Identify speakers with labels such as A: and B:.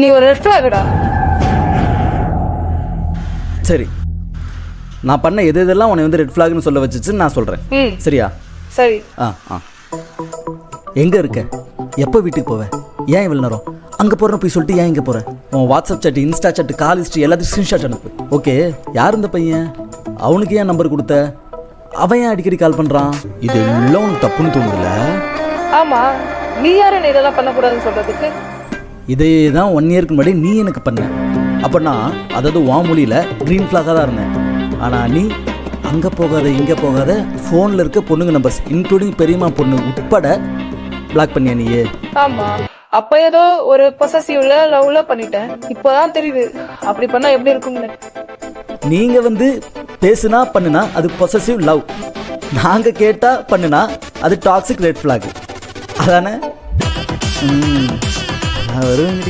A: நீ ஒரு ரெட் ஃபிளாக்டா.
B: சரி, நான் பண்ண எதெல்லாம் உன்னை வந்து ரெட் ஃபிளாக்னு சொல்ல வச்சுச்சுன்னு நான் சொல்கிறேன். சரியா?
A: சரி.
B: எங்கே இருக்க? எப்போ வீட்டுக்கு போவேன்? ஏன் இவ்வளோ நேரம் அங்கே போகிறேன்னு போய் சொல்லிட்டு ஏன் இங்கே போகிறேன்? உன் WhatsApp chat, Insta chat, call history எல்லாத்தையும் ஸ்க்ரீன்ஷாட் அனுப்பு. ஓகே, யார் இந்த பையன்? அவனுக்கு ஏன் நம்பர் கொடுத்த? அவன் ஏன் அடிக்கடி கால் பண்ணுறான்? இது எல்லாம் உனக்கு தப்புன்னு தோணுதுல்ல?
A: ஆமாம், நீ யார் என்ன இதெல்லாம் பண்ணக்கூடாதுன்னு சொல்கிறதுக்கு?
B: இதே தான் 1 இயருக்கு முன்னாடி நீ எனக்கு பண்ண. அப்போ நான் அதாவது உன் மொழியில் க்ரீன் ஃப்ளாகாக தான் இருந்தேன். ஆனால் நீ அங்கே போகாத இங்கே போகாத ஃபோனில் இருக்க பொண்ணுங்க நம்பர்ஸ் இன்க்ளூடிங் பெரியம்மா பொண்ணு உட்பட பிளாக் பண்ணியா நீயே?
A: ஆமாம், அப்போ ஏதோ ஒரு பொசசிவ்ல லவ்ல பண்ணிட்டேன். இப்போதான் தெரியுது அப்படி பண்ணால் எப்படி இருக்கும்னு.
B: நீங்கள் வந்து பேசுனா பண்ணுனா அது பொசசிவ் லவ், நாங்கள் கேட்டால் பண்ணுனா அது டாக்ஸிக் ரெட் ஃப்ளாக். அதானே? நான் வருவேன்.